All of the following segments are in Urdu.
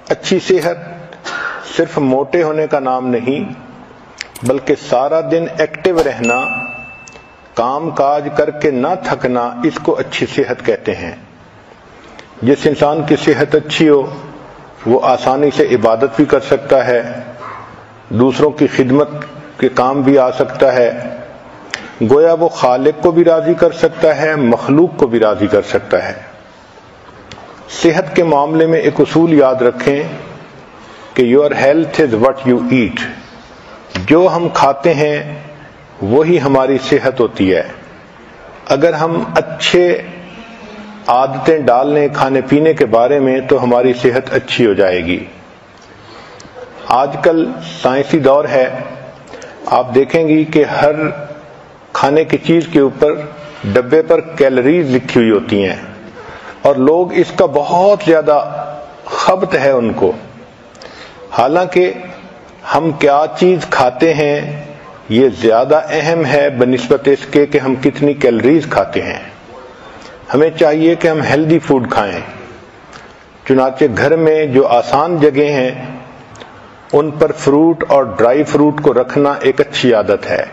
اچھی صحت صرف موٹے ہونے کا نام نہیں، بلکہ سارا دن ایکٹیو رہنا، کام کاج کر کے نہ تھکنا، اس کو اچھی صحت کہتے ہیں۔ جس انسان کی صحت اچھی ہو وہ آسانی سے عبادت بھی کر سکتا ہے، دوسروں کی خدمت کے کام بھی آ سکتا ہے، گویا وہ خالق کو بھی راضی کر سکتا ہے، مخلوق کو بھی راضی کر سکتا ہے۔ صحت کے معاملے میں ایک اصول یاد رکھیں کہ your health is what you eat, جو ہم کھاتے ہیں وہی ہماری صحت ہوتی ہے۔ اگر ہم اچھے عادتیں ڈال لیں کھانے پینے کے بارے میں تو ہماری صحت اچھی ہو جائے گی۔ آج کل سائنسی دور ہے، آپ دیکھیں گی کہ ہر کھانے کی چیز کے اوپر ڈبے پر کیلوریز لکھی ہوئی ہوتی ہیں، اور لوگ اس کا بہت زیادہ خبط ہے ان کو، حالانکہ ہم کیا چیز کھاتے ہیں یہ زیادہ اہم ہے بنسبت اس کے کہ ہم کتنی کیلوریز کھاتے ہیں۔ ہمیں چاہیے کہ ہم ہیلدی فوڈ کھائیں، چنانچہ گھر میں جو آسان جگہیں ہیں ان پر فروٹ اور ڈرائی فروٹ کو رکھنا ایک اچھی عادت ہے۔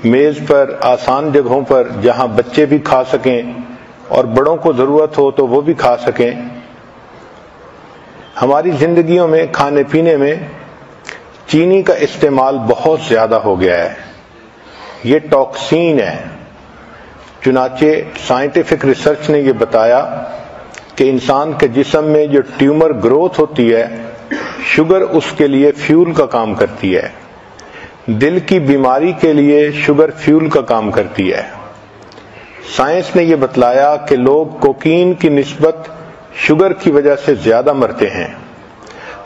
میز پر آسان جگہوں پر جہاں بچے بھی کھا سکیں اور بڑوں کو ضرورت ہو تو وہ بھی کھا سکیں۔ ہماری زندگیوں میں کھانے پینے میں چینی کا استعمال بہت زیادہ ہو گیا ہے، یہ ٹاکسین ہے۔ چنانچہ سائنٹیفک ریسرچ نے یہ بتایا کہ انسان کے جسم میں جو ٹیومر گروتھ ہوتی ہے، شوگر اس کے لیے فیول کا کام کرتی ہے، دل کی بیماری کے لیے شوگر فیول کا کام کرتی ہے۔ سائنس نے یہ بتلایا کہ لوگ کوکین کی نسبت شوگر کی وجہ سے زیادہ مرتے ہیں،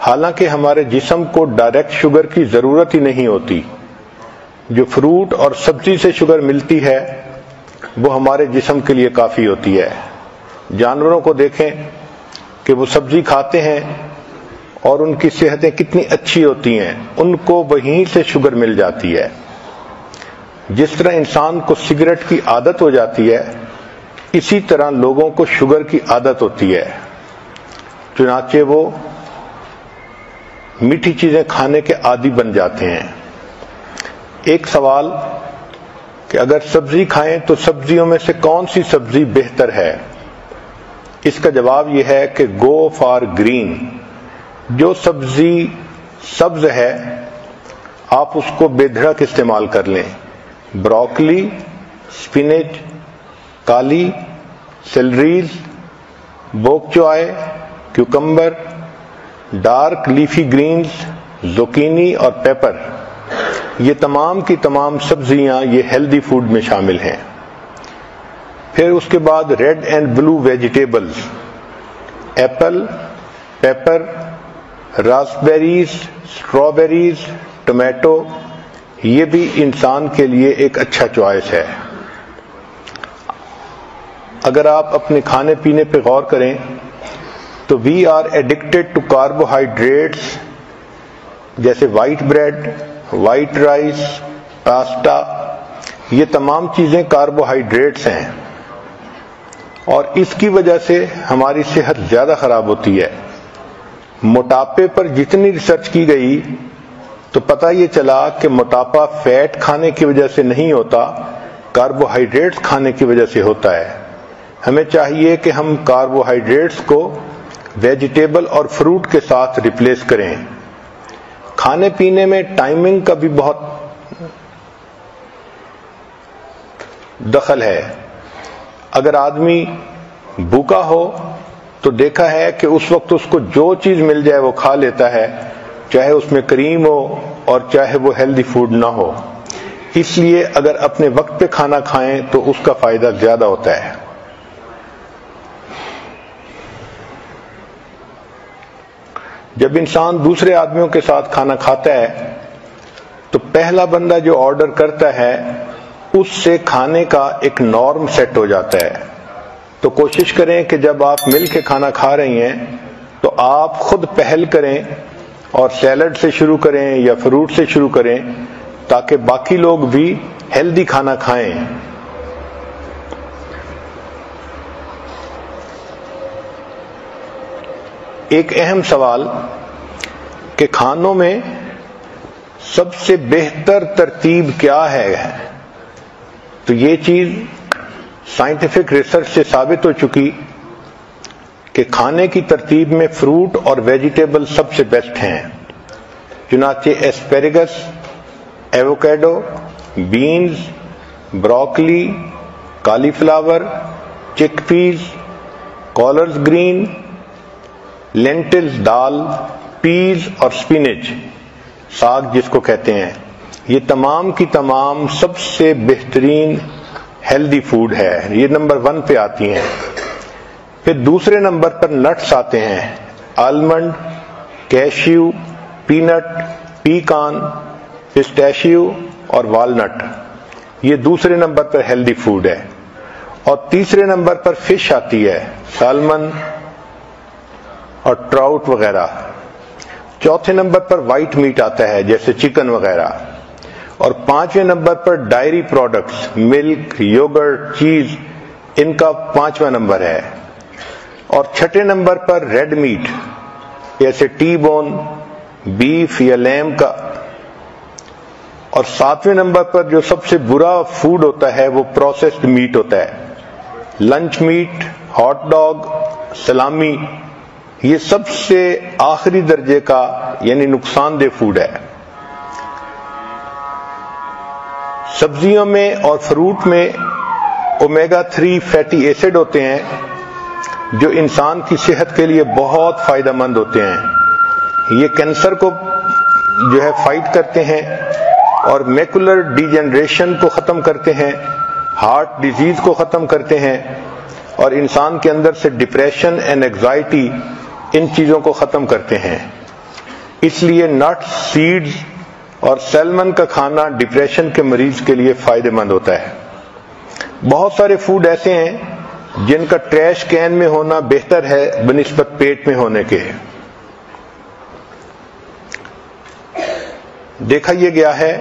حالانکہ ہمارے جسم کو ڈائریکٹ شوگر کی ضرورت ہی نہیں ہوتی۔ جو فروٹ اور سبزی سے شوگر ملتی ہے وہ ہمارے جسم کے لیے کافی ہوتی ہے۔ جانوروں کو دیکھیں کہ وہ سبزی کھاتے ہیں اور ان کی صحتیں کتنی اچھی ہوتی ہیں، ان کو وہیں سے شوگر مل جاتی ہے۔ جس طرح انسان کو سگریٹ کی عادت ہو جاتی ہے، اسی طرح لوگوں کو شوگر کی عادت ہوتی ہے، چنانچہ وہ میٹھی چیزیں کھانے کے عادی بن جاتے ہیں۔ ایک سوال کہ اگر سبزی کھائیں تو سبزیوں میں سے کون سی سبزی بہتر ہے؟ اس کا جواب یہ ہے کہ گو فار گرین۔ جو سبزی سبز ہے آپ اس کو بے دھڑک استعمال کر لیں۔ بروکلی، سپینچ، کالی، سیلریز، بوک چوائے، کیوکمبر، ڈارک لیفی گرینز، زوکینی اور پیپر، یہ تمام کی تمام سبزیاں یہ ہیلدی فوڈ میں شامل ہیں۔ پھر اس کے بعد red and blue vegetables, apple, pepper, raspberries, strawberries, tomato, یہ بھی انسان کے لیے ایک اچھا چوائس ہے۔ اگر آپ اپنے کھانے پینے پہ غور کریں تو we are addicted to carbohydrates, جیسے white bread, white rice, pasta, یہ تمام چیزیں کاربوہائیڈریٹس ہیں، اور اس کی وجہ سے ہماری صحت زیادہ خراب ہوتی ہے۔ موٹاپے پر جتنی ریسرچ کی گئی تو پتہ یہ چلا کہ موٹاپا فیٹ کھانے کی وجہ سے نہیں ہوتا، کاربوہائیڈریٹس کھانے کی وجہ سے ہوتا ہے۔ ہمیں چاہیے کہ ہم کاربوہائیڈریٹس کو ویجیٹیبل اور فروٹ کے ساتھ ریپلیس کریں۔ کھانے پینے میں ٹائمنگ کا بھی بہت دخل ہے۔ اگر آدمی بھوکا ہو تو دیکھا ہے کہ اس وقت اس کو جو چیز مل جائے وہ کھا لیتا ہے، چاہے اس میں کریم ہو اور چاہے وہ ہیلدی فوڈ نہ ہو۔ اس لیے اگر اپنے وقت پہ کھانا کھائیں تو اس کا فائدہ زیادہ ہوتا ہے۔ جب انسان دوسرے آدمیوں کے ساتھ کھانا کھاتا ہے تو پہلا بندہ جو آرڈر کرتا ہے اس سے کھانے کا ایک نارم سیٹ ہو جاتا ہے۔ تو کوشش کریں کہ جب آپ مل کے کھانا کھا رہی ہیں تو آپ خود پہل کریں اور سیلڈ سے شروع کریں یا فروٹ سے شروع کریں تاکہ باقی لوگ بھی ہیلدی کھانا کھائیں۔ ایک اہم سوال کہ کھانوں میں سب سے بہتر ترتیب کیا ہے، تو یہ چیز سائنٹیفک ریسرچ سے ثابت ہو چکی کہ کھانے کی ترتیب میں فروٹ اور ویجیٹیبل سب سے بیسٹ ہیں۔ چنانچہ ایسپیریگس، ایووکیڈو، بینز، بروکلی، کالی فلاور، چک پیز، کالرز گرین، لینٹلز دال، پیز اور سپینچ ساگ جس کو کہتے ہیں، یہ تمام کی تمام سب سے بہترین ہیلدی فوڈ ہے، یہ نمبر 1 پہ آتی ہیں۔ پھر دوسرے نمبر پر نٹس آتے ہیں، آلمنڈ، کیشیو، پینٹ، پیکان، پسٹیشیو اور والنٹ، یہ دوسرے نمبر پر ہیلدی فوڈ ہے۔ اور تیسرے نمبر پر فش آتی ہے، سالمن اور ٹراؤٹ وغیرہ۔ چوتھے نمبر پر وائٹ میٹ آتا ہے جیسے چکن وغیرہ، اور 5ویں نمبر پر ڈائری پروڈکٹس، ملک، یوگرٹ، چیز، ان کا 5واں نمبر ہے۔ اور 6 نمبر پر ریڈ میٹ جیسے ٹی بون، بیف یا لیم کا، اور 7ویں نمبر پر جو سب سے برا فوڈ ہوتا ہے وہ پروسیسڈ میٹ ہوتا ہے، لنچ میٹ، ہاٹ ڈاگ، سلامی، یہ سب سے آخری درجے کا یعنی نقصان دہ فوڈ ہے۔ سبزیوں میں اور فروٹ میں اومیگا 3 فیٹی ایسڈ ہوتے ہیں جو انسان کی صحت کے لیے بہت فائدہ مند ہوتے ہیں۔ یہ کینسر کو جو ہے فائٹ کرتے ہیں اور میکولر ڈی جنریشن کو ختم کرتے ہیں، ہارٹ ڈیزیز کو ختم کرتے ہیں، اور انسان کے اندر سے ڈپریشن اینڈ اینگزائٹی، ان چیزوں کو ختم کرتے ہیں۔ اس لیے نٹس، سیڈز اور سیلمن کا کھانا ڈپریشن کے مریض کے لیے فائدہ مند ہوتا ہے۔ بہت سارے فوڈ ایسے ہیں جن کا ٹریش کین میں ہونا بہتر ہے بنسبت پیٹ میں ہونے کے۔ دیکھا یہ گیا ہے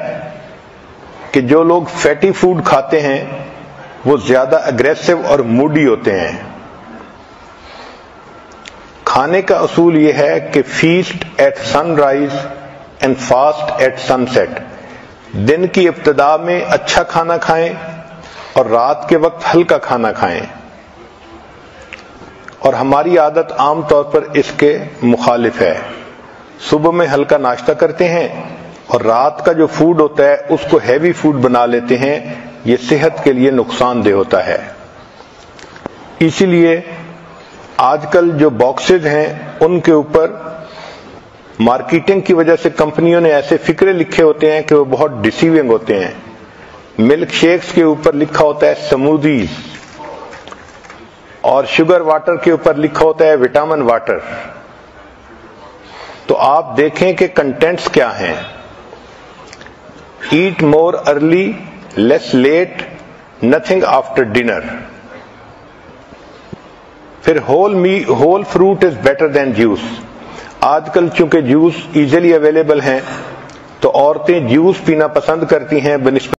کہ جو لوگ فیٹی فوڈ کھاتے ہیں وہ زیادہ اگریسو اور موڈی ہوتے ہیں۔ کھانے کا اصول یہ ہے کہ feast at sunrise and fast at sunset, دن کی ابتدا میں اچھا کھانا کھائیں اور رات کے وقت ہلکا کھانا کھائیں، اور ہماری عادت عام طور پر اس کے مخالف ہے۔ صبح میں ہلکا ناشتہ کرتے ہیں اور رات کا جو فوڈ ہوتا ہے اس کو ہیوی فوڈ بنا لیتے ہیں، یہ صحت کے لیے نقصان دہ ہوتا ہے۔ اسی لیے آج کل جو باکسز ہیں ان کے اوپر مارکیٹنگ کی وجہ سے کمپنیوں نے ایسے فکرے لکھے ہوتے ہیں کہ وہ بہت ڈیسیونگ ہوتے ہیں۔ ملک شیکس کے اوپر لکھا ہوتا ہے سمودیز، اور شوگر واٹر کے اوپر لکھا ہوتا ہے وٹامن واٹر۔ تو آپ دیکھیں کہ کنٹینٹس کیا ہیں۔ Eat more early, less late, nothing after dinner. پھر whole fruit is better than juice. آج کل چونکہ جوس ایزیلی اویلیبل ہیں تو عورتیں جوس پینا پسند کرتی ہیں بنسبت